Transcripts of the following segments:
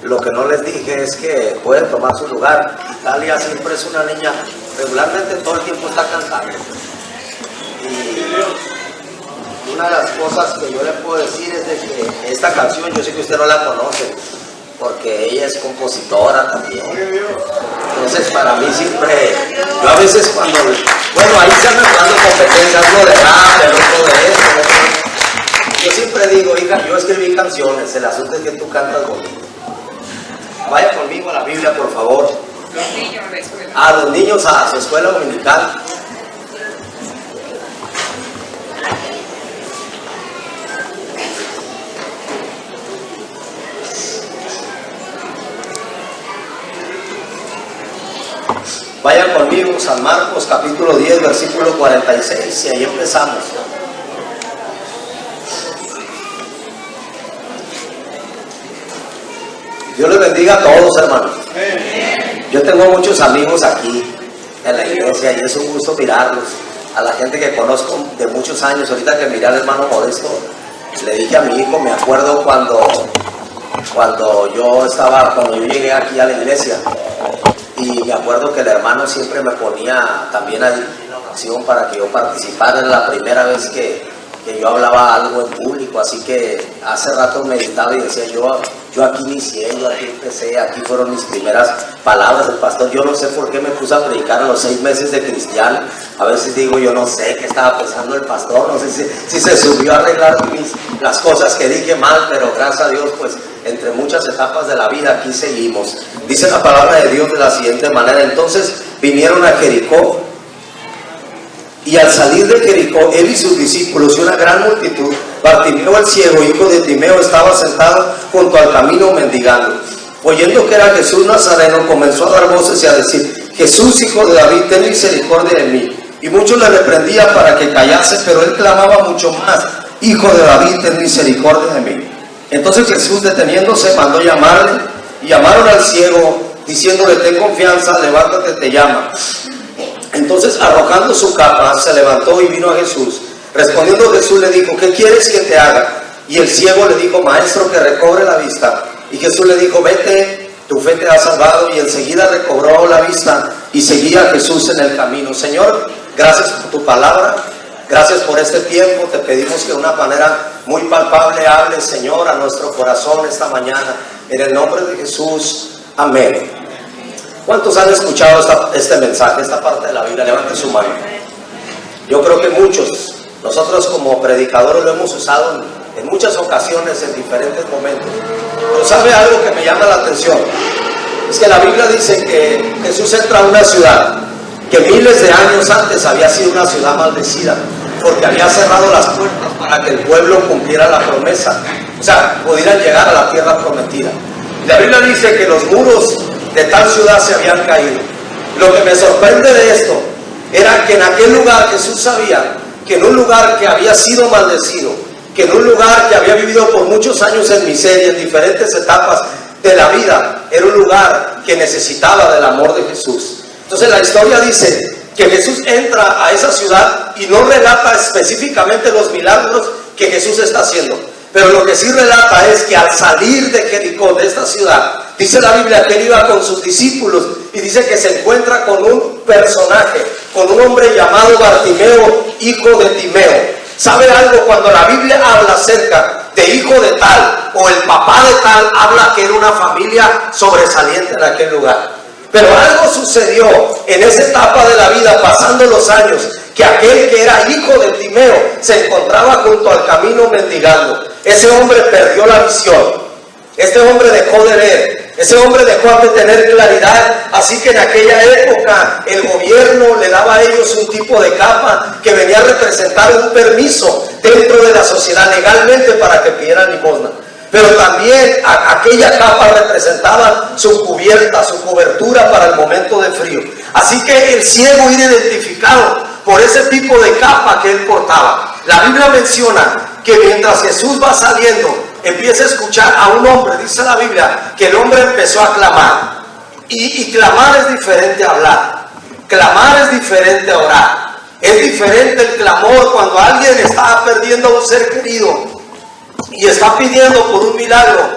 Lo que no les dije es que pueden tomar su lugar. Italia siempre es una niña, regularmente todo el tiempo está cantando. Y una de las cosas que yo le puedo decir es de que esta canción, yo sé que usted no la conoce, porque ella es compositora también. Entonces para mí siempre, yo a veces cuando, bueno, ahí se andan dando competencias, uno de rap, el otro de esto. Yo siempre digo, hija, yo escribí canciones, el asunto es que tú cantas bonito. Vaya conmigo a la Biblia, por favor. Los niños a la escuela. A los niños a su escuela dominical. Vayan conmigo, San Marcos, capítulo 10, versículo 46, y ahí empezamos. Dios les bendiga a todos, hermanos. Yo tengo muchos amigos aquí en la iglesia y es un gusto mirarlos. A la gente que conozco de muchos años, ahorita que miré al hermano Modesto, le dije a mi hijo, me acuerdo cuando yo llegué aquí a la iglesia, y me acuerdo que el hermano siempre me ponía también ahí en la oración para que yo participara. Era la primera vez que yo hablaba algo en público, así que hace rato meditaba y decía, yo aquí inicié, yo aquí empecé, aquí fueron mis primeras palabras del pastor. Yo no sé por qué me puse a predicar a los 6 meses de cristiano. A veces digo, yo no sé qué estaba pensando el pastor, no sé si se subió a arreglar las cosas que dije mal, pero gracias a Dios, pues entre muchas etapas de la vida aquí seguimos. Dice la palabra de Dios de la siguiente manera: entonces vinieron a Jericó, y al salir de Jericó, él y sus discípulos y una gran multitud, Bartimeo el ciego, hijo de Timeo, estaba sentado junto al camino mendigando. Oyendo que era Jesús Nazareno, comenzó a dar voces y a decir: Jesús, hijo de David, ten misericordia de mí. Y muchos le reprendían para que callase, pero él clamaba mucho más: Hijo de David, ten misericordia de mí. Entonces Jesús, deteniéndose, mandó llamarle, y llamaron al ciego, diciéndole: ten confianza, levántate, te llama. Entonces, arrojando su capa, se levantó y vino a Jesús. Respondiendo Jesús le dijo: ¿qué quieres que te haga? Y el ciego le dijo: Maestro, que recobre la vista. Y Jesús le dijo: vete, tu fe te ha salvado. Y enseguida recobró la vista y seguía a Jesús en el camino. Señor, gracias por tu palabra, gracias por este tiempo. Te pedimos que de una manera muy palpable hables, Señor, a nuestro corazón esta mañana. En el nombre de Jesús, amén. ¿Cuántos han escuchado este mensaje, esta parte de la Biblia? Levante su mano. Yo creo que muchos. Nosotros como predicadores lo hemos usado en muchas ocasiones, en diferentes momentos. Pero ¿sabe algo que me llama la atención? Es que la Biblia dice que Jesús entra a una ciudad que miles de años antes había sido una ciudad maldecida, porque había cerrado las puertas para que el pueblo cumpliera la promesa, o sea, pudieran llegar a la tierra prometida. Y la Biblia dice que los muros de tal ciudad se habían caído. Lo que me sorprende de esto era que en aquel lugar Jesús sabía que en un lugar que había sido maldecido, que en un lugar que había vivido por muchos años en miseria, en diferentes etapas de la vida, era un lugar que necesitaba del amor de Jesús. Entonces la historia dice que Jesús entra a esa ciudad y no relata específicamente los milagros que Jesús está haciendo, pero lo que sí relata es que al salir de Jericó, de esta ciudad, dice la Biblia que él iba con sus discípulos y dice que se encuentra con un personaje, con un hombre llamado Bartimeo, hijo de Timeo. ¿Sabe algo? Cuando la Biblia habla acerca de hijo de tal o el papá de tal, habla que era una familia sobresaliente en aquel lugar. Pero algo sucedió en esa etapa de la vida, pasando los años, que aquel que era hijo de Timeo se encontraba junto al camino mendigando. Ese hombre perdió la visión. Este hombre dejó de ver, ese hombre dejó de tener claridad, así que en aquella época el gobierno le daba a ellos un tipo de capa que venía a representar un permiso dentro de la sociedad legalmente para que pidieran limosna. Pero también aquella capa representaba su cubierta, su cobertura para el momento de frío. Así que el ciego era identificado por ese tipo de capa que él portaba. La Biblia menciona que mientras Jesús va saliendo, empieza a escuchar a un hombre. Dice la Biblia que el hombre empezó a clamar. Y clamar es diferente a hablar. Clamar es diferente a orar. Es diferente el clamor cuando alguien está perdiendo a un ser querido y está pidiendo por un milagro.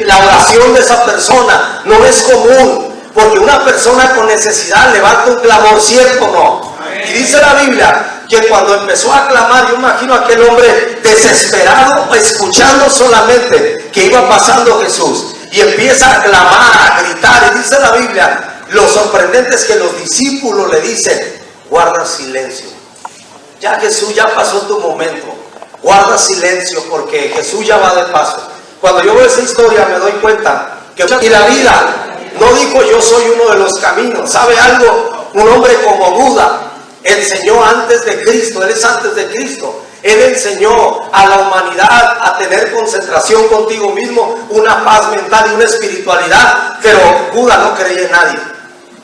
la oración de esa persona no es común, porque una persona con necesidad levanta un clamor, ¿cierto o no? Y dice la Biblia que cuando empezó a clamar, yo imagino a aquel hombre desesperado, escuchando solamente que iba pasando Jesús, y empieza a clamar, a gritar, y dice la Biblia, lo sorprendente es que los discípulos le dicen, guarda silencio, ya Jesús, ya pasó tu momento, guarda silencio porque Jesús ya va de paso. Cuando yo veo esa historia me doy cuenta que y la vida no dijo yo soy uno de los caminos. ¿Sabe algo? Un hombre como Buda enseñó antes de Cristo, él es antes de Cristo. Él enseñó a la humanidad a tener concentración contigo mismo, una paz mental y una espiritualidad, pero Buda no creía en nadie.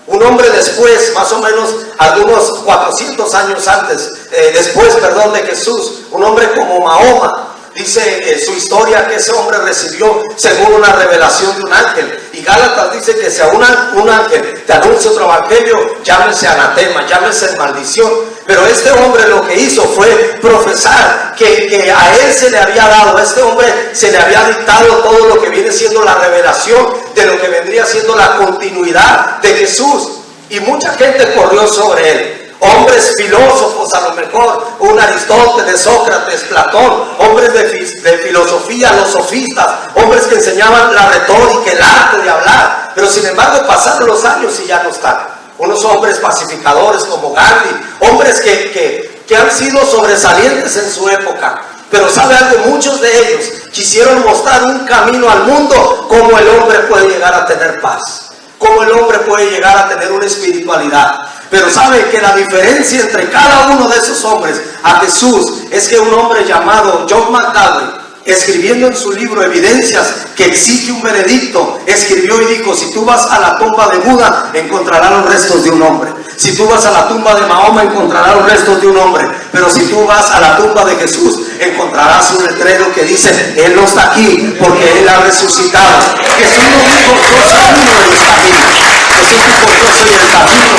Un hombre después, más o menos algunos 400 años antes, después de Jesús, un hombre como Mahoma, dice su historia que ese hombre recibió según una revelación de un ángel. Y Gálatas dice que si a un ángel te anuncia otro evangelio, llámese anatema, llámese maldición. Pero este hombre lo que hizo fue profesar que a él se le había dado, a este hombre se le había dictado todo lo que viene siendo la revelación de lo que vendría siendo la continuidad de Jesús. Y mucha gente corrió sobre él. Hombres filósofos, a lo mejor, un Aristóteles, Sócrates, Platón, hombres de filosofía, los sofistas, hombres que enseñaban la retórica, el arte de hablar, pero sin embargo pasaron los años y ya no están. Unos hombres pacificadores como Gandhi, hombres que han sido sobresalientes en su época, pero sabe algo, muchos de ellos quisieron mostrar un camino al mundo, cómo el hombre puede llegar a tener paz, cómo el hombre puede llegar a tener una espiritualidad. Pero sabe que la diferencia entre cada uno de esos hombres a Jesús es que un hombre llamado John McDowell, escribiendo en su libro Evidencias que exige un veredicto, escribió y dijo: si tú vas a la tumba de Buda, encontrarás los restos de un hombre. Si tú vas a la tumba de Mahoma, encontrarás los restos de un hombre. Pero si tú vas a la tumba de Jesús, encontrarás un letrero que dice: Él no está aquí porque Él ha resucitado. Jesús no dijo: yo soy uno de los caminos. Jesús dijo: yo soy el camino,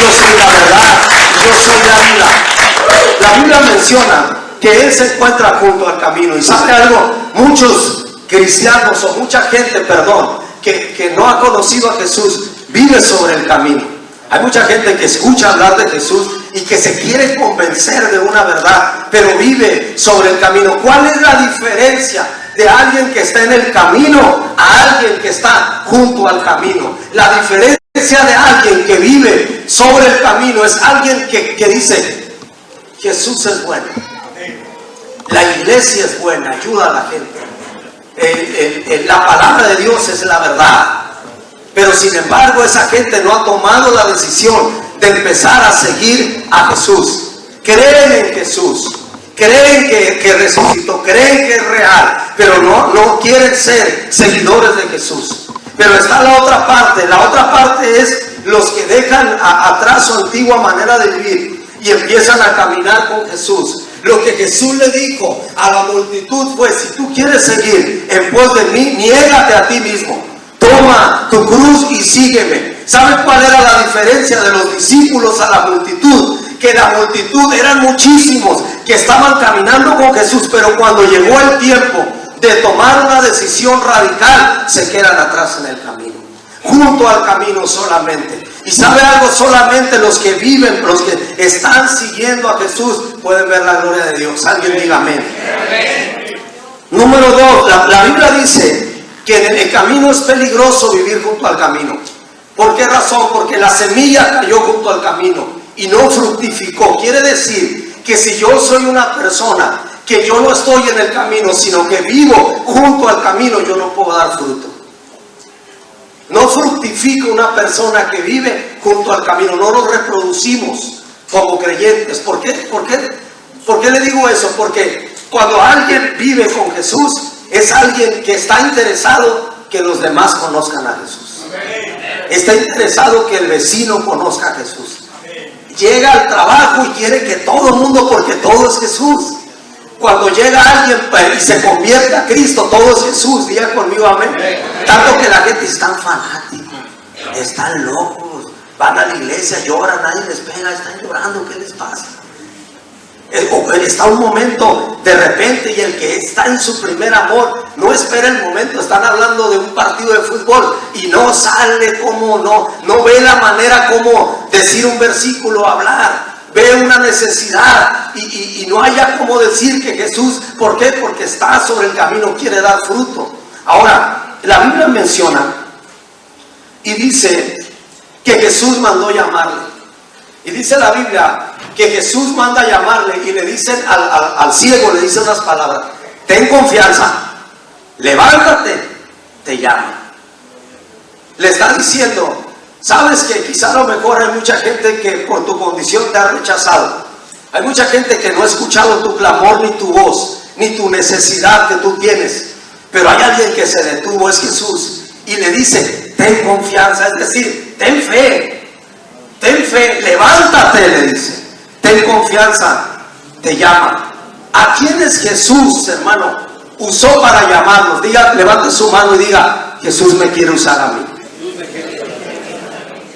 yo soy la verdad, yo soy la vida. La Biblia menciona que Él se encuentra junto al camino. Y sabe algo, muchos cristianos o mucha gente, que no ha conocido a Jesús, vive sobre el camino. Hay mucha gente que escucha hablar de Jesús y que se quiere convencer de una verdad, pero vive sobre el camino. ¿Cuál es la diferencia de alguien que está en el camino a alguien que está junto al camino? La diferencia de alguien que vive sobre el camino es alguien que dice: Jesús es bueno, la iglesia es buena, ayuda a la gente, la palabra de Dios es la verdad. Pero sin embargo esa gente no ha tomado la decisión de empezar a seguir a Jesús. Creen en Jesús, creen que resucitó, creen que es real, pero no quieren ser seguidores de Jesús. Pero está la otra parte es los que dejan atrás su antigua manera de vivir y empiezan a caminar con Jesús. Lo que Jesús le dijo a la multitud fue: si tú quieres seguir en pos de mí, niégate a ti mismo, toma tu cruz y sígueme. ¿Saben cuál era la diferencia de los discípulos a la multitud? Que la multitud eran muchísimos que estaban caminando con Jesús, pero cuando llegó el tiempo de tomar una decisión radical, se quedan atrás en el camino, junto al camino solamente. Y sabe algo, solamente los que viven, los que están siguiendo a Jesús pueden ver la gloria de Dios. Alguien diga amén. Número 2, la Biblia dice que en el camino es peligroso vivir junto al camino. ¿Por qué razón? Porque la semilla cayó junto al camino y no fructificó. Quiere decir que si yo soy una persona que yo no estoy en el camino, sino que vivo junto al camino, yo no puedo dar fruto. No fructifica una persona que vive junto al camino. No nos reproducimos como creyentes. ¿Por qué? ¿Por qué le digo eso? Porque cuando alguien vive con Jesús, es alguien que está interesado que los demás conozcan a Jesús. Está interesado que el vecino conozca a Jesús. Llega al trabajo y quiere que todo el mundo, porque todo es Jesús. Cuando llega alguien y se convierte a Cristo, todo es Jesús. Diga conmigo amén. Tanto que la gente está fanática, están locos, van a la iglesia, lloran, nadie les pega, están llorando, ¿qué les pasa? Está un momento de repente, y el que está en su primer amor no espera el momento. Están hablando de un partido de fútbol y no sale como, no ve la manera como decir un versículo, hablar. Ve una necesidad y no haya como decir que Jesús, ¿por qué? Porque está sobre el camino, quiere dar fruto. Ahora, la Biblia menciona y dice que Jesús mandó llamarle. Y dice la Biblia que Jesús manda llamarle y le dicen al ciego, le dice unas palabras: ten confianza, levántate, te llama. Le está diciendo, sabes que quizá a lo mejor hay mucha gente que por tu condición te ha rechazado. Hay mucha gente que no ha escuchado tu clamor, ni tu voz, ni tu necesidad que tú tienes. Pero hay alguien que se detuvo, es Jesús. Y le dice, ten confianza, es decir, ten fe, levántate, le dice. Ten confianza, te llama. ¿A quiénes Jesús, hermano, usó para llamarnos? Diga, levante su mano y diga, Jesús me quiere usar a mí.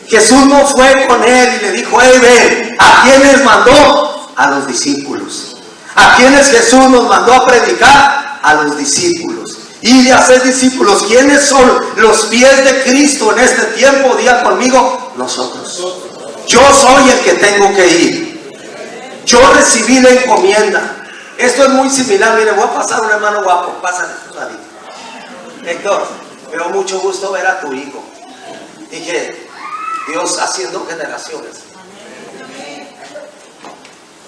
Jesús no fue con él y le dijo, hey, ven. ¿A quiénes mandó? A los discípulos. ¿A quiénes Jesús nos mandó a predicar? A los discípulos. Y de hacer discípulos. ¿Quiénes son los pies de Cristo en este tiempo? Diga conmigo, nosotros. Yo soy el que tengo que ir. Yo recibí la encomienda. Esto es muy similar. Mire, voy a pasar un hermano guapo. Pásale, David. Héctor, me da mucho gusto ver a tu hijo. Y que Dios haciendo generaciones.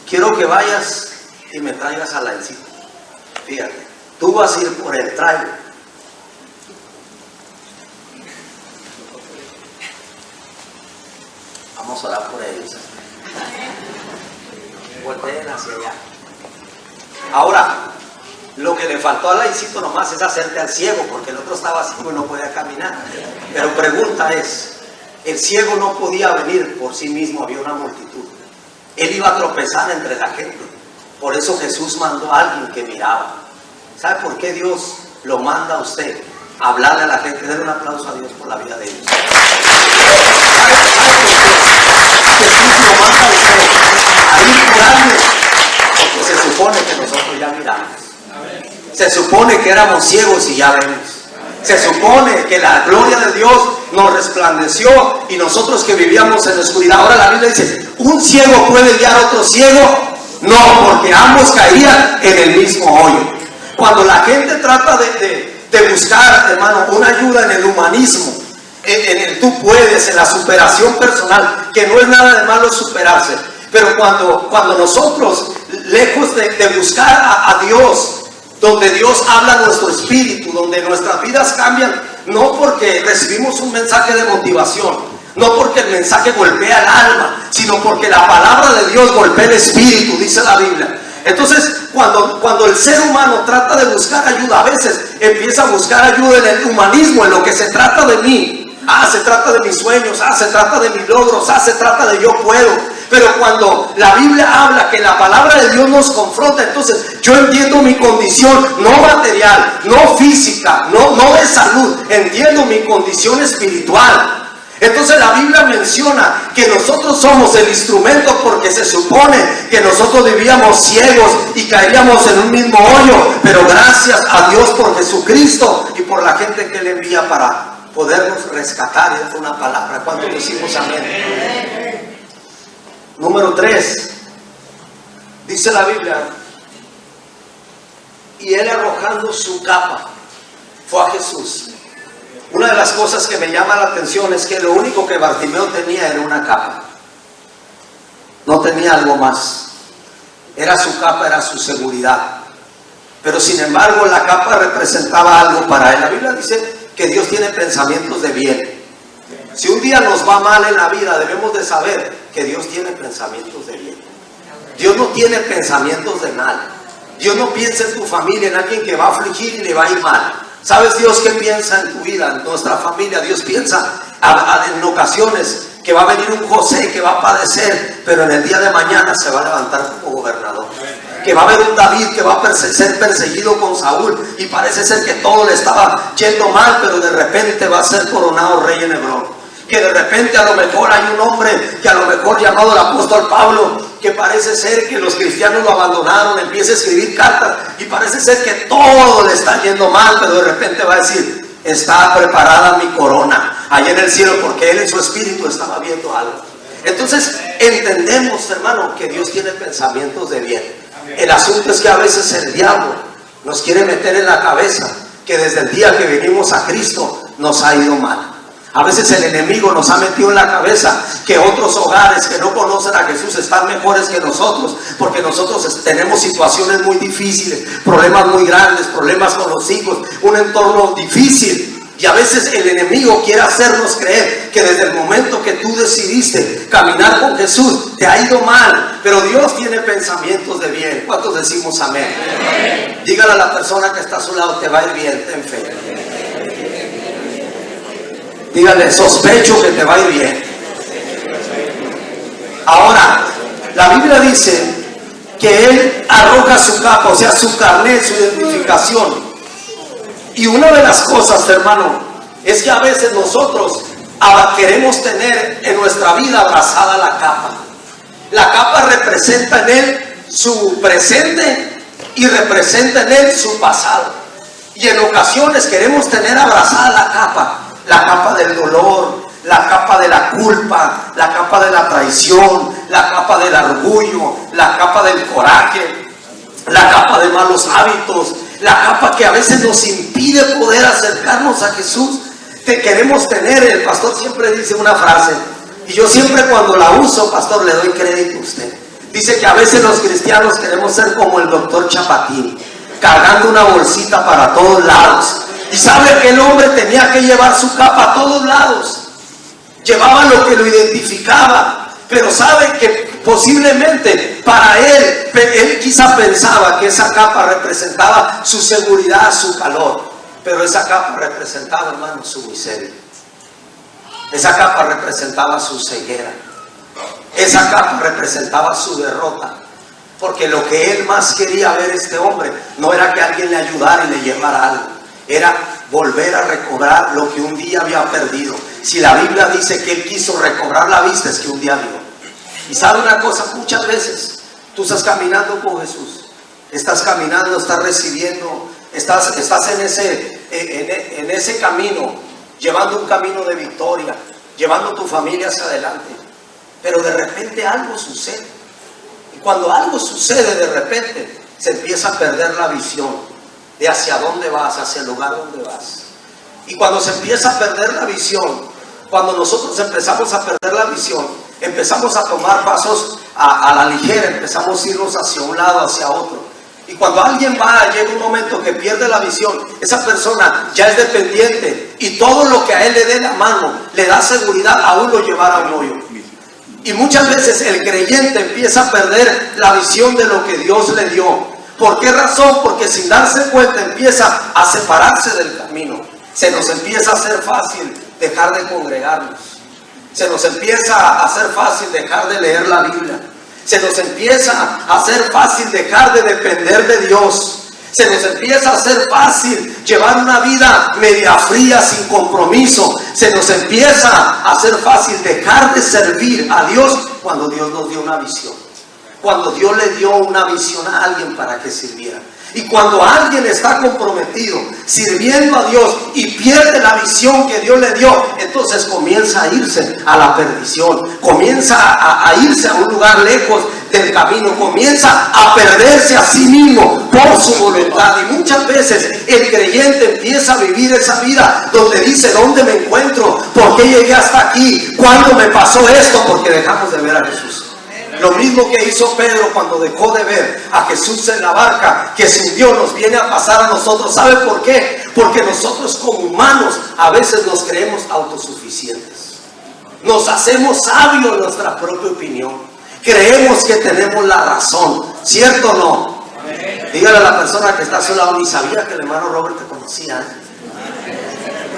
Quiero que vayas y me traigas a la encita. Fíjate, tú vas a ir por el trailer. Vamos a orar por ellos. Volteen hacia allá. Ahora, lo que le faltó a Laicito nomás es hacerte al ciego, porque el otro estaba ciego y no podía caminar. Pero pregunta es, el ciego no podía venir por sí mismo, había una multitud. Él iba a tropezar entre la gente. Por eso Jesús mandó a alguien que miraba. ¿Sabe por qué Dios lo manda a usted? A hablarle a la gente. Denle un aplauso a Dios por la vida de ellos. ¿Sabe por qué? Jesús lo manda a usted a ir por alguien. Porque se supone que nosotros ya miramos. Se supone que éramos ciegos y ya vemos. Se supone que la gloria de Dios nos resplandeció y nosotros que vivíamos en la oscuridad. Ahora la Biblia dice, ¿un ciego puede guiar a otro ciego? No, porque ambos caían en el mismo hoyo. Cuando la gente trata de buscar, hermano, una ayuda en el humanismo, en el tú puedes, en la superación personal, que no es nada de malo superarse, pero cuando nosotros, lejos de buscar a Dios, donde Dios habla a nuestro espíritu, donde nuestras vidas cambian, no porque recibimos un mensaje de motivación, no porque el mensaje golpea el alma, sino porque la palabra de Dios golpea el espíritu, dice la Biblia. Entonces, cuando el ser humano trata de buscar ayuda, a veces empieza a buscar ayuda en el humanismo, en lo que se trata de mí. Se trata de mis sueños, se trata de mis logros, se trata de yo puedo. Pero cuando la Biblia habla que la palabra de Dios nos confronta, entonces yo entiendo mi condición no material, no física, no de salud, entiendo mi condición espiritual. Entonces la Biblia menciona que nosotros somos el instrumento, porque se supone que nosotros vivíamos ciegos y caeríamos en un mismo hoyo, pero gracias a Dios por Jesucristo y por la gente que Él envía para podernos rescatar. Es una palabra. ¿Cuántos decimos amén? Número 3, dice la Biblia, y él arrojando su capa fue a Jesús. Una de las cosas que me llama la atención es que lo único que Bartimeo tenía era una capa. No tenía algo más. Era su capa, era su seguridad. Pero sin embargo la capa representaba algo para él. La Biblia dice que Dios tiene pensamientos de bien. Si un día nos va mal en la vida, debemos de saber que Dios tiene pensamientos de bien. Dios no tiene pensamientos de mal. Dios no piensa en tu familia, en alguien que va a afligir y le va a ir mal. ¿Sabes Dios qué piensa en tu vida, en nuestra familia? Dios piensa en ocasiones que va a venir un José que va a padecer, pero en el día de mañana se va a levantar como gobernador. Que va a haber un David que va a ser perseguido con Saúl y parece ser que todo le estaba yendo mal, pero de repente va a ser coronado rey en Hebrón. Que de repente a lo mejor hay un hombre que a lo mejor llamado el apóstol Pablo, que parece ser que los cristianos lo abandonaron, empieza a escribir cartas y parece ser que todo le está yendo mal, pero de repente va a decir: está preparada mi corona allá en el cielo, porque él en su espíritu estaba viendo algo. Entonces entendemos, hermano, que Dios tiene pensamientos de bien. El asunto es que a veces el diablo nos quiere meter en la cabeza que desde el día que venimos a Cristo nos ha ido mal. A veces el enemigo nos ha metido en la cabeza que otros hogares que no conocen a Jesús están mejores que nosotros, porque nosotros tenemos situaciones muy difíciles, problemas muy grandes, problemas con los hijos, un entorno difícil. Y a veces el enemigo quiere hacernos creer que desde el momento que tú decidiste caminar con Jesús te ha ido mal, pero Dios tiene pensamientos de bien. ¿Cuántos decimos amén? Amén. Dígale a la persona que está a su lado: te va a ir bien, ten fe. Dígale: sospecho que te va a ir bien. Ahora, la Biblia dice que Él arroja su capa, o sea, su carnet, su identificación. Y una de las cosas, hermano, es que a veces nosotros queremos tener en nuestra vida abrazada la capa. La capa representa en Él su presente y representa en Él su pasado. Y en ocasiones queremos tener abrazada la capa del dolor, la capa de la culpa, la capa de la traición, la capa del orgullo, la capa del coraje, la capa de malos hábitos, la capa que a veces nos impide poder acercarnos a Jesús. Te queremos tener. El pastor siempre dice una frase, y yo siempre cuando la uso, pastor, le doy crédito a usted. Dice que a veces los cristianos queremos ser como el doctor Chapatín, cargando una bolsita para todos lados. Y sabe que el hombre tenía que llevar su capa a todos lados. Llevaba lo que lo identificaba, pero sabe que posiblemente para él quizá pensaba que esa capa representaba su seguridad, su calor, pero esa capa representaba, hermano, su miseria. Esa capa representaba su ceguera. Esa capa representaba su derrota, porque lo que él más quería ver este hombre no era que alguien le ayudara y le llevara algo, era volver a recobrar lo que un día había perdido. Si la Biblia dice que él quiso recobrar la vista, es que un día vio. Y sabe una cosa, muchas veces tú estás caminando con Jesús, estás caminando, estás recibiendo, estás en ese camino, llevando un camino de victoria, llevando tu familia hacia adelante, pero de repente algo sucede. Y cuando algo sucede, de repente se empieza a perder la visión de hacia dónde vas, hacia el lugar donde vas. Y cuando se empieza a perder la visión, cuando nosotros empezamos a perder la visión, empezamos a tomar pasos a la ligera, empezamos a irnos hacia un lado, hacia otro. Y cuando alguien llega un momento que pierde la visión, esa persona ya es dependiente, y todo lo que a él le dé la mano le da seguridad, aún lo llevará a un hoyo. Y muchas veces el creyente empieza a perder la visión de lo que Dios le dio. ¿Por qué razón? Porque sin darse cuenta empieza a separarse del camino. Se nos empieza a hacer fácil dejar de congregarnos. Se nos empieza a hacer fácil dejar de leer la Biblia. Se nos empieza a hacer fácil dejar de depender de Dios. Se nos empieza a hacer fácil llevar una vida media fría, sin compromiso. Se nos empieza a hacer fácil dejar de servir a Dios cuando Dios nos dio una visión. Cuando Dios le dio una visión a alguien para que sirviera. Y cuando alguien está comprometido, sirviendo a Dios, y pierde la visión que Dios le dio, entonces comienza a irse a la perdición, comienza a irse a un lugar lejos del camino, comienza a perderse a sí mismo por su voluntad. Y muchas veces el creyente empieza a vivir esa vida donde dice: ¿dónde me encuentro? ¿Por qué llegué hasta aquí? ¿Cuándo me pasó esto? Porque dejamos de ver a Jesús. Lo mismo que hizo Pedro cuando dejó de ver a Jesús en la barca que se hundió, nos viene a pasar a nosotros. ¿Sabe por qué? Porque nosotros como humanos a veces nos creemos autosuficientes. Nos hacemos sabios en nuestra propia opinión. Creemos que tenemos la razón. ¿Cierto o no? Dígale a la persona que está a su lado: ni sabía que el hermano Robert te conocía.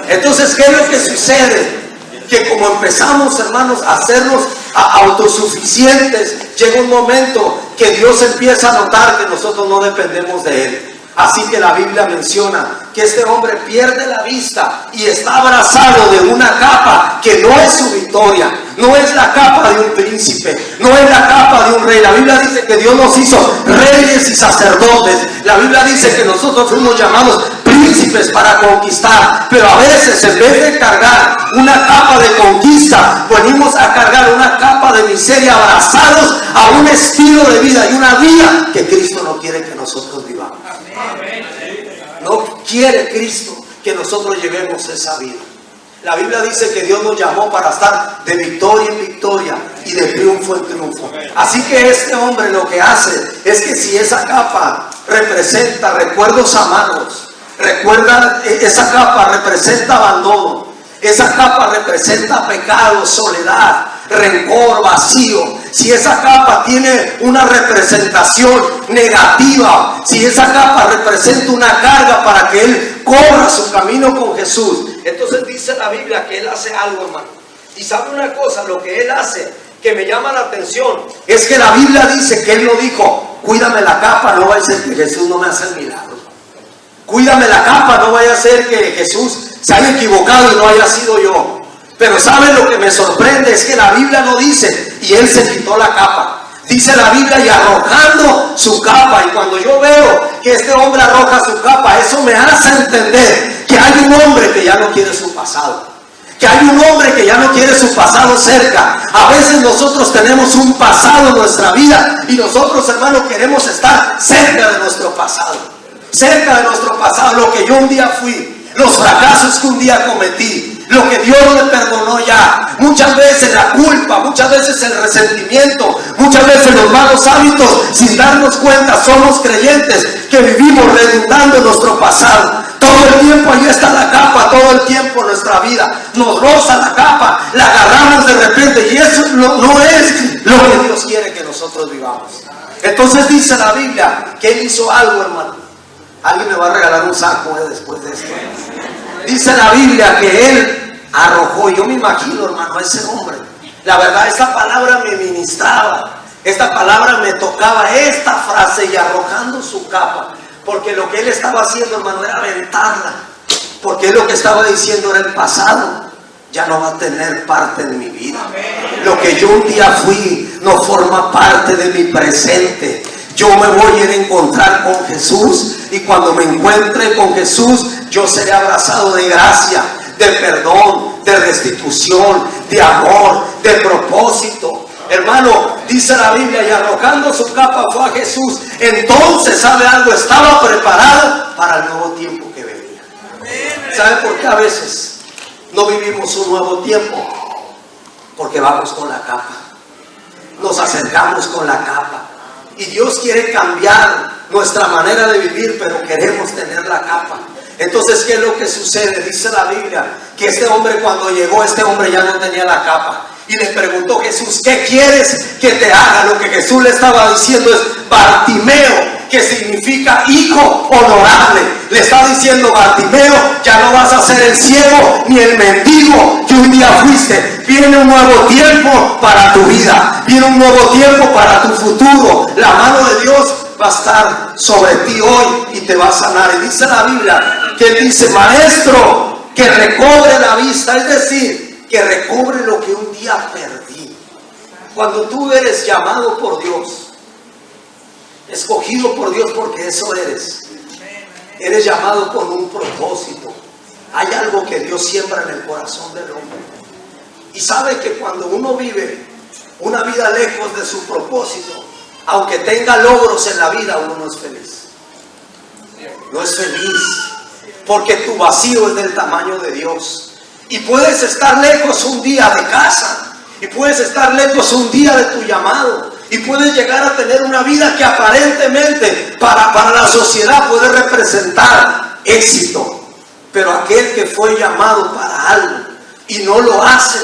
Entonces, ¿qué es lo que sucede? Que como empezamos, hermanos, a hacernos autosuficientes, llega un momento que Dios empieza a notar que nosotros no dependemos de Él. Así que la Biblia menciona que este hombre pierde la vista y está abrazado de una capa que no es su victoria, no es la capa de un príncipe, no es la capa de un rey. La Biblia dice que Dios nos hizo reyes y sacerdotes. La Biblia dice que nosotros fuimos llamados príncipes para conquistar, pero a veces en vez de cargar una capa de conquista, venimos a cargar una capa de miseria, abrazados a un estilo de vida y una vida que Cristo no quiere que nosotros vivamos. No quiere Cristo que nosotros llevemos esa vida. La Biblia dice que Dios nos llamó para estar de victoria en victoria y de triunfo en triunfo. Así que este hombre lo que hace es que si esa capa representa recuerdos amargos, recuerda, esa capa representa abandono, esa capa representa pecado, soledad, rencor, vacío, si esa capa tiene una representación negativa, si esa capa representa una carga para que él corra su camino con Jesús, entonces dice la Biblia que él hace algo, hermano. Y sabe una cosa, lo que él hace que me llama la atención es que la Biblia dice que él no dijo, cuídame la capa, no vaya a ser que Jesús no me haga el milagro. Cuídame la capa, no vaya a ser que Jesús se haya equivocado y no haya sido yo. Pero ¿sabe lo que me sorprende? Es que la Biblia no dice, y él se quitó la capa. Dice la Biblia, y arrojando su capa. Y cuando yo veo que este hombre arroja su capa, eso me hace entender que hay un hombre que ya no quiere su pasado. Que hay un hombre que ya no quiere su pasado cerca. A veces nosotros tenemos un pasado en nuestra vida y nosotros, hermanos, queremos estar cerca de nuestro pasado. Cerca de nuestro pasado, lo que yo un día fui, los fracasos que un día cometí, lo que Dios me perdonó ya. Muchas veces la culpa, muchas veces el resentimiento, muchas veces los malos hábitos, sin darnos cuenta somos creyentes que vivimos redundando en nuestro pasado. Todo el tiempo ahí está la capa, todo el tiempo en nuestra vida nos roza la capa, la agarramos de repente, y eso no es lo que Dios quiere que nosotros vivamos. Entonces dice la Biblia que él hizo algo, hermano. Alguien me va a regalar un saco después de esto. Dice la Biblia que él arrojó. Yo me imagino, hermano, a ese hombre. La verdad, esta palabra me ministraba. Esta palabra me tocaba, esta frase, y arrojando su capa. Porque lo que él estaba haciendo, hermano, era aventarla. Porque lo que estaba diciendo era el pasado ya no va a tener parte en mi vida. Lo que yo un día fui no forma parte de mi presente. Yo me voy a ir a encontrar con Jesús, y cuando me encuentre con Jesús, yo seré abrazado de gracia, de perdón, de restitución, de amor, de propósito. Hermano, dice la Biblia, y arrojando su capa fue a Jesús. Entonces, ¿sabe algo? Estaba preparado para el nuevo tiempo que venía. ¿Sabe por qué a veces no vivimos un nuevo tiempo? Porque vamos con la capa, nos acercamos con la capa. Y Dios quiere cambiar nuestra manera de vivir, pero queremos tener la capa. Entonces, ¿qué es lo que sucede? Dice la Biblia que este hombre, cuando llegó, este hombre ya no tenía la capa. Y le preguntó Jesús, ¿qué quieres que te haga? Lo que Jesús le estaba diciendo es Bartimeo, que significa hijo honorable. Le está diciendo, Bartimeo, ya no vas a ser el ciego ni el mendigo que un día fuiste. Viene un nuevo tiempo para tu vida, viene un nuevo tiempo para tu futuro. La mano de Dios va a estar sobre ti hoy y te va a sanar. Y dice la Biblia que él dice, maestro, que recobre la vista, es decir, que recobre lo que un día perdí. Cuando tú eres llamado por Dios, escogido por Dios, porque eso eres llamado con un propósito. Hay algo que Dios siembra en el corazón del hombre. Y sabe que cuando uno vive una vida lejos de su propósito, aunque tenga logros en la vida, uno no es feliz. No es feliz, porque tu vacío es del tamaño de Dios. Y puedes estar lejos un día de casa, y puedes estar lejos un día de tu llamado, y puedes llegar a tener una vida que aparentemente para la sociedad puede representar éxito. Pero aquel que fue llamado para algo y no lo hace,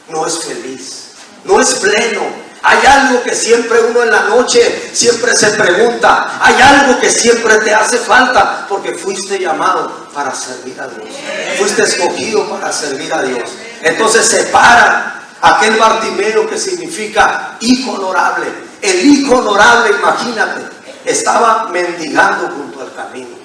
no es feliz, no es pleno. Hay algo que siempre uno en la noche siempre se pregunta, hay algo que siempre te hace falta, porque fuiste llamado para servir a Dios, fuiste escogido para servir a Dios. Entonces se para aquel Bartimeo, que significa hijo honorable. El hijo honorable, imagínate, estaba mendigando junto al camino.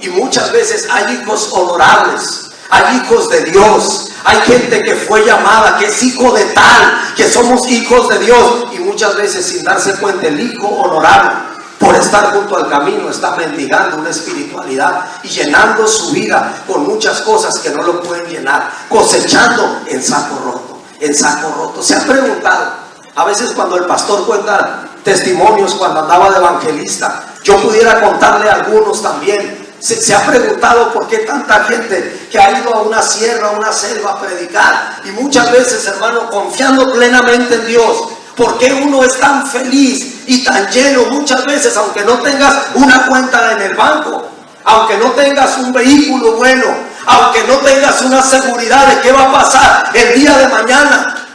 Y muchas veces hay hijos honorables, hay hijos de Dios, Hay gente que fue llamada, que es hijo de tal, que somos hijos de Dios, y muchas veces sin darse cuenta el hijo honorable, por estar junto al camino, está mendigando una espiritualidad y llenando su vida con muchas cosas que no lo pueden llenar, cosechando en saco roto, en saco roto. Se han preguntado, a veces cuando el pastor cuenta testimonios cuando andaba de evangelista, yo pudiera contarle algunos también. Se ha preguntado por qué tanta gente que ha ido a una sierra, a una selva a predicar, y muchas veces, hermano, confiando plenamente en Dios, ¿por qué uno es tan feliz y tan lleno muchas veces, aunque no tengas una cuenta en el banco, aunque no tengas un vehículo bueno, aunque no tengas una seguridad de qué va a pasar el día de mañana?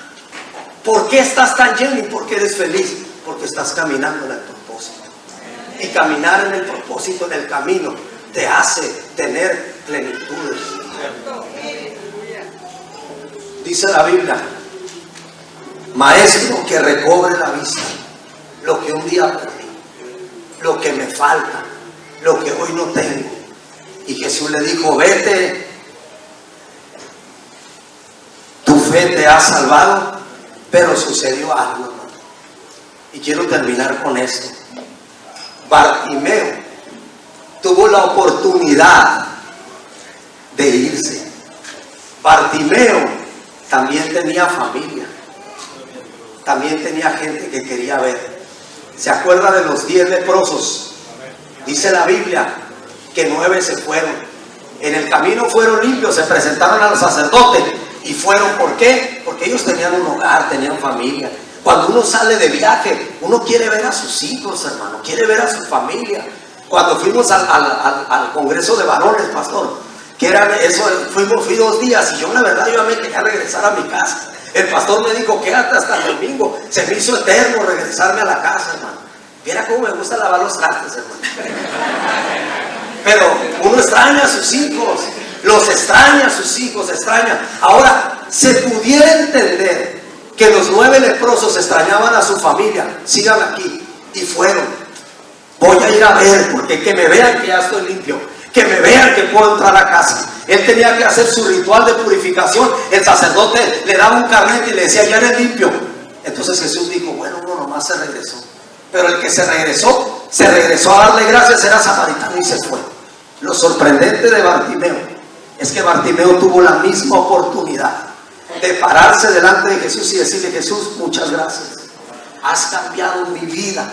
¿Por qué estás tan lleno y por qué eres feliz? Porque estás caminando en el propósito. Y caminar en el propósito, en el camino, te hace tener plenitudes. Dice la Biblia: maestro, que recobre la vista, lo que un día perdí, lo que me falta, lo que hoy no tengo. Y Jesús le dijo: vete, tu fe te ha salvado. Pero sucedió algo, hermano, y quiero terminar con esto. Bartimeo tuvo la oportunidad de irse. Bartimeo también tenía familia, también tenía gente que quería ver. ¿Se acuerda de los 10 leprosos? Dice la Biblia que 9 se fueron. En el camino fueron limpios, se presentaron al sacerdote y fueron. ¿Por qué? Porque ellos tenían un hogar, tenían familia. Cuando uno sale de viaje, uno quiere ver a sus hijos, hermano, quiere ver a su familia. Cuando fuimos al congreso de varones, pastor, que era eso, fui 2 días, y yo la verdad yo me quería regresar a mi casa. El pastor me dijo: quédate hasta el domingo. Se me hizo eterno regresarme a la casa, hermano. Mira cómo me gusta lavar los trastes, hermano. Pero uno extraña a sus hijos, los extraña a sus hijos, extraña. Ahora, se pudiera entender que los 9 leprosos extrañaban a su familia. Síganme aquí. Y fueron. Voy a ir a ver, porque que me vean que ya estoy limpio, que me vean que puedo entrar a casa. Él tenía que hacer su ritual de purificación. El sacerdote le daba un carnet y le decía: ya eres limpio. Entonces Jesús dijo: bueno, uno nomás se regresó. Pero el que se regresó a darle gracias, era samaritano y se fue. Lo sorprendente de Bartimeo es que Bartimeo tuvo la misma oportunidad de pararse delante de Jesús y decirle: Jesús, muchas gracias, has cambiado mi vida,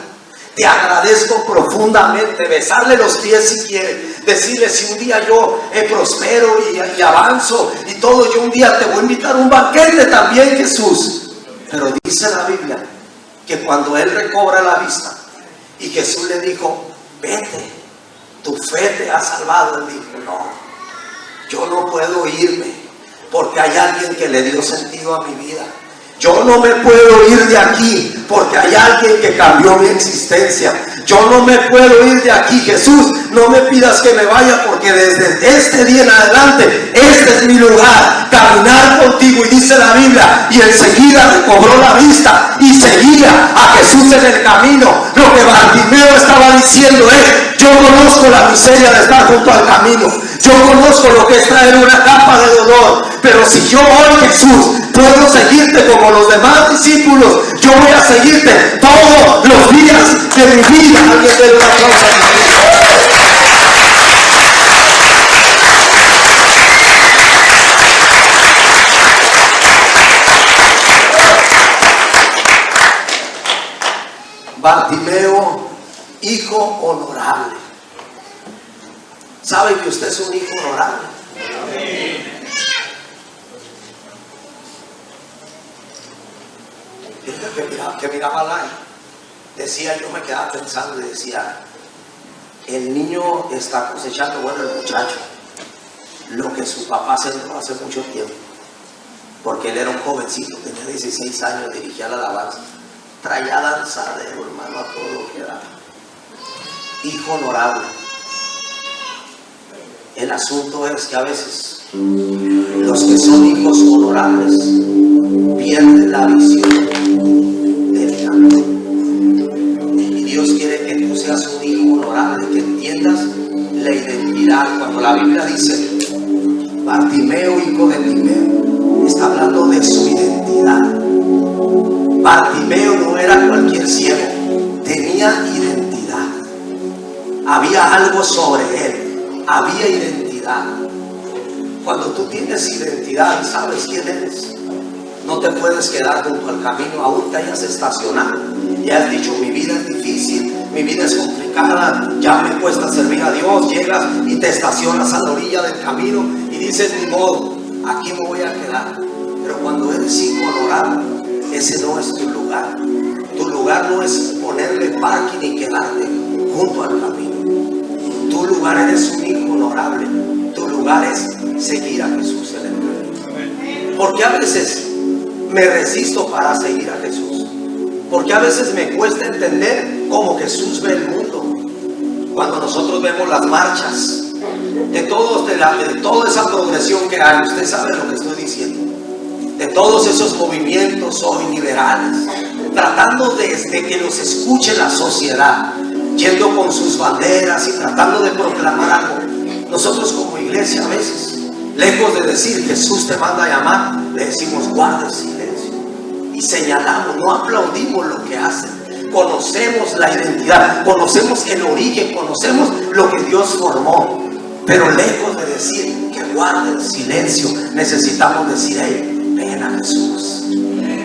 te agradezco profundamente. Besarle los pies si quiere, decirle: si un día yo prospero y avanzo y todo, yo un día te voy a invitar a un banquete también, Jesús. Pero dice la Biblia que cuando él recobra la vista y Jesús le dijo: vete, tu fe te ha salvado, él dijo: no, yo no puedo irme, porque hay alguien que le dio sentido a mi vida. Yo no me puedo ir de aquí, porque hay alguien que cambió mi existencia. Yo no me puedo ir de aquí, Jesús, no me pidas que me vaya, porque desde este día en adelante, este es mi lugar, caminar contigo. Y dice la Biblia, y enseguida recobró la vista y seguía a Jesús en el camino. Lo que Bartimeo estaba diciendo es: yo conozco la miseria de estar junto al camino, yo conozco lo que es traer una capa de dolor, pero si yo hoy, Jesús, puedo seguirte como los demás discípulos, yo voy a seguirte todos los días de mi vida. Alguien de una cosa. Bartimeo, hijo honorable. ¿Sabe que usted es un hijo honorable? Que miraba al aire, decía, yo me quedaba pensando y decía: el niño está cosechando, bueno, el muchacho, lo que su papá sembró hace mucho tiempo, porque él era un jovencito, tenía 16 años, dirigía la alabanza, traía danzadero, hermano, a todo lo que era. Hijo honorable. El asunto es que a veces los que son hijos honorables pierden la visión del camino. Y Dios quiere que tú seas un hijo honorable, que entiendas la identidad. Cuando la Biblia dice: Bartimeo, hijo de Timeo, hablando de su identidad. Bartimeo no era cualquier ciego, tenía identidad. Había algo sobre él, había identidad. Cuando tú tienes identidad y sabes quién eres, no te puedes quedar junto al camino, aún te hayas estacionado y has dicho: mi vida es difícil, mi vida es complicada, ya me cuesta servir a Dios. Llegas y te estacionas a la orilla del camino y dices: ni modo, aquí me voy a quedar. Pero cuando eres hijo honorable, ese no es tu lugar. Tu lugar no es ponerle parking y quedarte junto al camino. Tu lugar, eres un hijo honorable. Tu lugar es seguir a Jesús en el camino. Porque a veces me resisto para seguir a Jesús, porque a veces me cuesta entender cómo Jesús ve el mundo. Cuando nosotros vemos las marchas de toda esa progresión que hay, usted sabe lo que estoy diciendo, de todos esos movimientos hoy liberales, tratando de que nos escuche la sociedad, yendo con sus banderas y tratando de proclamar algo. Nosotros como iglesia a veces, lejos de decir: Jesús te manda a llamar, le decimos: guarda el silencio. Y señalamos, no aplaudimos lo que hacen. Conocemos la identidad, conocemos el origen, conocemos lo que Dios formó. Pero lejos de decir que guarde el silencio, necesitamos decir: hey, ven a Jesús,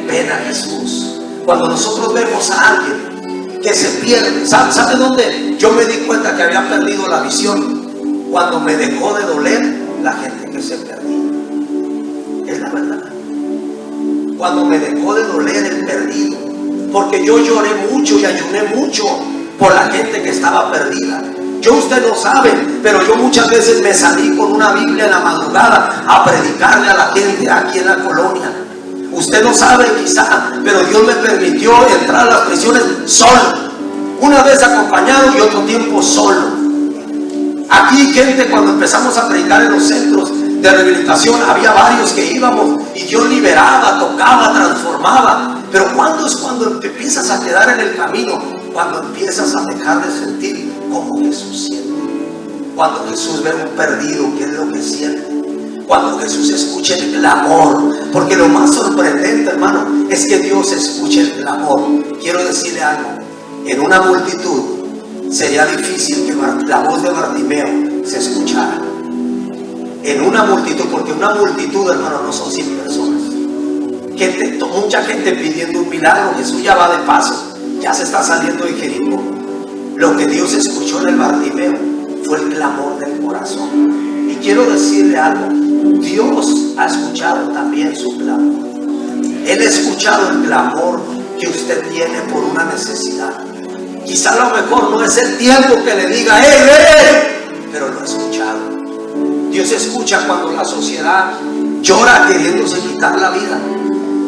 ven a Jesús. Cuando nosotros vemos a alguien que se pierde, ¿sabe dónde yo me di cuenta que había perdido la visión? Cuando me dejó de doler la gente que se perdía. Es la verdad. Cuando me dejó de doler el perdido, porque yo lloré mucho y ayuné mucho por la gente que estaba perdida. Usted no sabe, pero yo muchas veces me salí con una Biblia en la madrugada a predicarle a la gente aquí en la colonia. Usted no sabe quizá, pero Dios me permitió entrar a las prisiones solo, una vez acompañado y otro tiempo solo. Aquí gente, cuando empezamos a predicar en los centros de rehabilitación, había varios que íbamos y Dios liberaba, tocaba, transformaba. Pero ¿cuándo es cuando te empiezas a quedar en el camino? Cuando empiezas a dejar de sentir como Jesús siente. Cuando Jesús ve un perdido, ¿qué es lo que siente? Cuando Jesús escucha el clamor. Porque lo más sorprendente, hermano, es que Dios escucha el clamor. Quiero decirle algo: en una multitud sería difícil que la voz de Bartimeo se escuchara. En una multitud, porque una multitud, hermano, no son 100 personas. Mucha gente pidiendo un milagro. Jesús ya va de paso, ya se está saliendo de Jericó. Lo que Dios escuchó en el Bartimeo fue el clamor del corazón. Y quiero decirle algo: Dios ha escuchado también su clamor. Él ha escuchado el clamor que usted tiene por una necesidad. Quizá a lo mejor no es el tiempo que le diga: pero lo ha escuchado. Dios escucha cuando la sociedad llora queriéndose quitar la vida.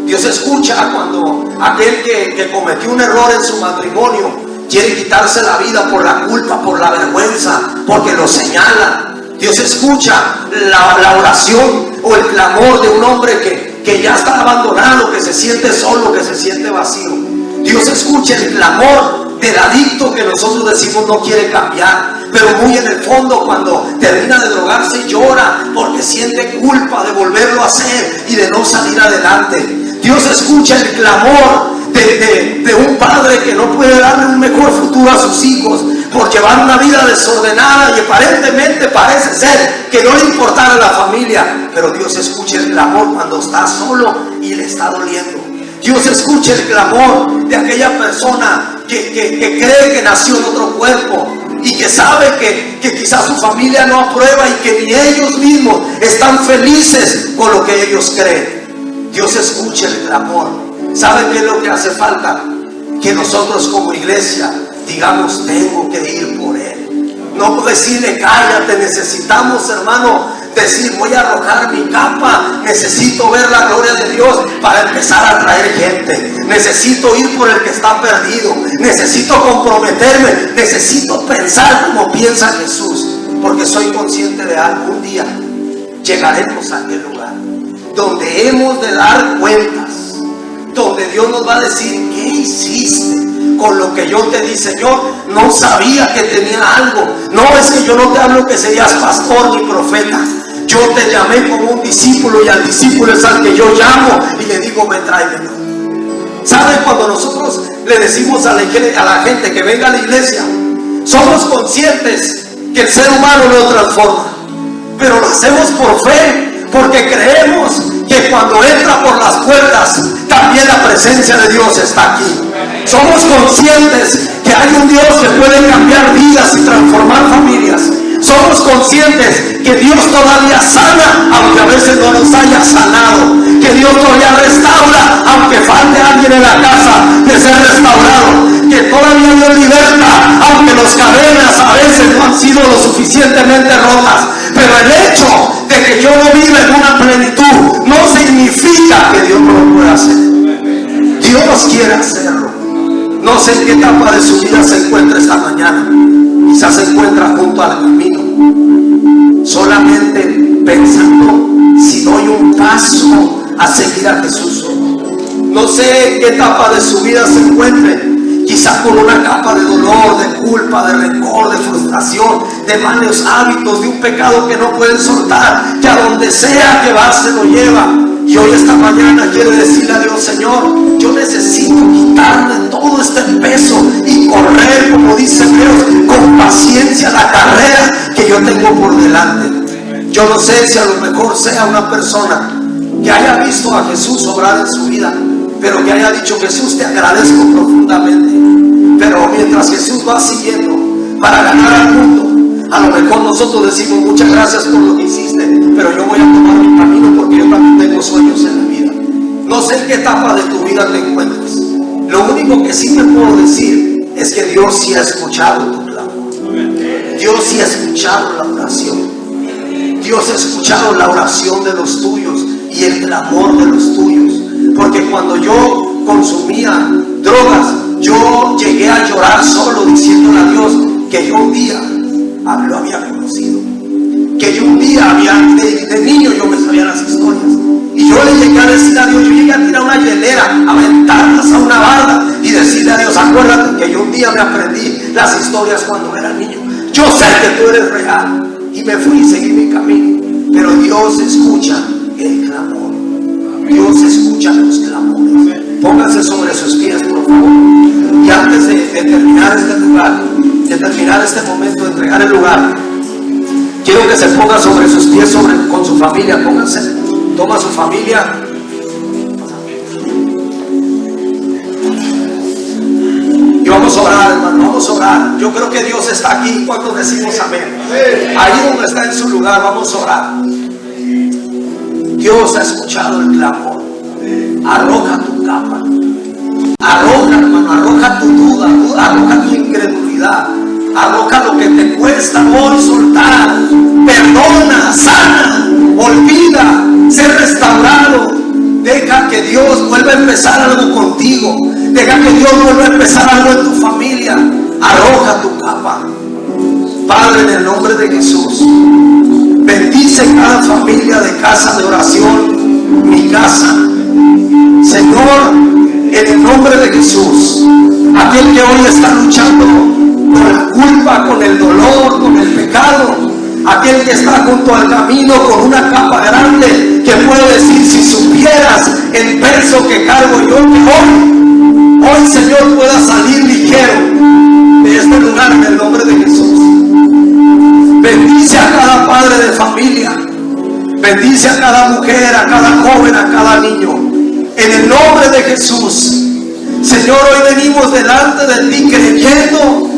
Dios escucha cuando aquel que cometió un error en su matrimonio quiere quitarse la vida por la culpa, por la vergüenza, porque lo señalan. Dios escucha la oración o el clamor de un hombre que ya está abandonado, que se siente solo, que se siente vacío. Dios escucha el clamor del adicto que nosotros decimos no quiere cambiar, pero muy en el fondo, cuando termina de drogarse, llora porque siente culpa de volverlo a hacer y de no salir adelante. Dios escucha el clamor de un padre que no puede darle un mejor futuro a sus hijos por llevar una vida desordenada y aparentemente parece ser que no le importara la familia. Pero Dios escucha el clamor cuando está solo y le está doliendo. Dios escucha el clamor de aquella persona que cree que nació en otro cuerpo y que sabe que quizás su familia no aprueba y que ni ellos mismos están felices con lo que ellos creen. Dios escucha el clamor. ¿Sabe qué es lo que hace falta? Que nosotros como iglesia digamos: tengo que ir por él. No decirle: cállate. Necesitamos, hermano, decir: voy a arrojar mi capa. Necesito ver la gloria de Dios para empezar a traer gente. Necesito ir por el que está perdido. Necesito comprometerme. Necesito pensar como piensa Jesús. Porque soy consciente de algo: un día llegaremos a aquel lugar donde hemos de dar cuentas, donde Dios nos va a decir: ¿qué hiciste con lo que yo te di? Señor, no sabía que tenía algo. No, es que yo no te hablo que serías pastor ni profeta. Yo te llamé como un discípulo y al discípulo es al que yo llamo y le digo, me tráigalo. ¿Saben? Cuando nosotros le decimos a la gente que venga a la iglesia, somos conscientes que el ser humano lo transforma, pero lo hacemos por fe, porque creemos que cuando entra por las puertas, también la presencia de Dios está aquí. Somos conscientes que hay un Dios que puede cambiar vidas y transformar familias. Somos conscientes que Dios todavía sana, aunque a veces no nos haya sanado. Que Dios todavía restaura, aunque falte alguien en la casa de ser restaurado. Que todavía Dios liberta, aunque las cadenas a veces no han sido lo suficientemente rotas. Pero el hecho de que yo no viva en una plenitud no significa que Dios no lo pueda hacer. Dios quiere hacerlo. No sé en qué etapa de su vida se encuentra esta mañana. Quizás se encuentra junto al camino, solamente pensando si doy un paso a seguir a Jesús. No sé en qué etapa de su vida se encuentre, quizás con una capa de dolor, de culpa, de rencor, de frustración, de malos hábitos, de un pecado que no pueden soltar, que a donde sea que va se lo lleva. Y hoy esta mañana quiere decirle a Dios, Señor, yo necesito quitarme todo este peso y correr, como dice Dios, con paciencia la carrera que yo tengo por delante. Yo no sé si a lo mejor sea una persona que haya visto a Jesús obrar en su vida, pero que haya dicho, Jesús, te agradezco profundamente. Pero mientras Jesús va siguiendo para ganar al mundo, a lo mejor nosotros decimos, muchas gracias por lo que hiciste, pero yo voy a tomar mi camino porque yo también tengo sueños en la vida. No sé en qué etapa de tu vida te encuentres. Lo único que sí me puedo decir es que Dios sí ha escuchado tu clamor. Dios sí ha escuchado la oración. Dios ha escuchado la oración de los tuyos y el clamor de los tuyos. Porque cuando yo consumía drogas, yo llegué a llorar solo diciéndole a Dios que yo un día lo había conocido. Que yo un día de niño yo me sabía las historias. Y yo le llegué a decir a Dios, yo llegué a tirar una hielera, a aventarlas a una barda y decirle a Dios, acuérdate que yo un día me aprendí las historias cuando era niño. Yo sé que tú eres real. Y me fui y seguí mi camino. Pero Dios escucha el clamor. Dios escucha los clamores. Pónganse sobre sus pies, por favor. Y antes de terminar este lugar, de terminar este momento, de entregar el lugar, quiero que se ponga sobre sus pies, con su familia. Pónganse. Toma su familia. Y vamos a orar, hermano, vamos a orar. Yo creo que Dios está aquí cuando decimos amén. Ahí donde está en su lugar, vamos a orar. Dios ha escuchado el clamor. Arroja tu capa. Arroja, hermano, arroja tu duda, arroja tu incredulidad. Arroja lo que te cuesta hoy soltar. Perdona, sana, olvida, sé restaurado. Deja que Dios vuelva a empezar algo contigo. Deja que Dios vuelva a empezar algo en tu familia. Arroja tu capa. Padre, en el nombre de Jesús, bendice cada familia de casa de oración, mi casa. Señor, en el nombre de Jesús, aquel que hoy está luchando con la culpa, con el dolor, con el pecado, aquel que está junto al camino con una capa grande, que puede decir, si supieras el peso que cargo yo, que hoy Señor pueda salir ligero de este lugar en el nombre de Jesús. Bendice a cada padre de familia, bendice a cada mujer, a cada joven, a cada niño, en el nombre de Jesús. Señor, hoy venimos delante de ti creyendo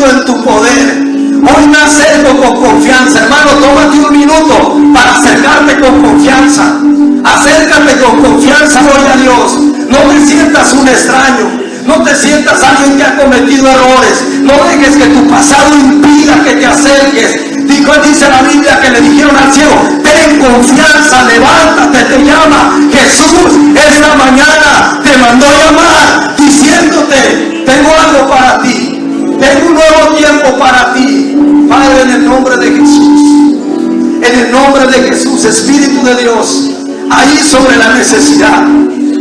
en tu poder. Hoy me acerco con confianza. Hermano, tómate un minuto para acercarte con confianza. Acércate con confianza hoy a Dios. No te sientas un extraño. No te sientas alguien que ha cometido errores. No dejes que tu pasado impida que te acerques. Dice la Biblia que le dijeron al ciego, ten confianza, levántate, te llama Jesús. Esta mañana te mandó llamar diciéndote, tengo algo para ti, tengo un nuevo tiempo para ti. Padre, en el nombre de Jesús, en el nombre de Jesús, Espíritu de Dios, ahí sobre la necesidad,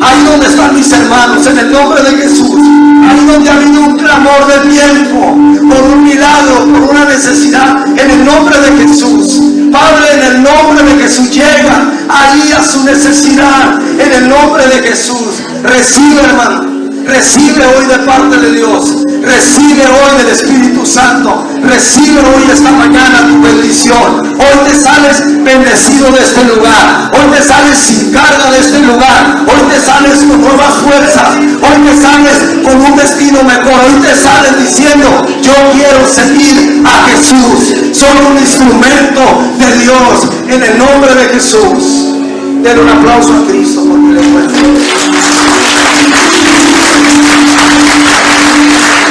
ahí donde están mis hermanos, en el nombre de Jesús, ahí donde ha habido un clamor de tiempo, por un milagro, por una necesidad, en el nombre de Jesús, Padre, en el nombre de Jesús, llega ahí a su necesidad. En el nombre de Jesús, recibe, hermano. Recibe hoy de parte de Dios. Recibe hoy del Espíritu Santo. Recibe hoy esta mañana tu bendición. Hoy te sales bendecido de este lugar. Hoy te sales sin carga de este lugar. Hoy te sales con nuevas fuerzas. Hoy te sales con un destino mejor. Hoy te sales diciendo: yo quiero seguir a Jesús. Soy un instrumento de Dios. En el nombre de Jesús. Den un aplauso a Cristo porque le cuento.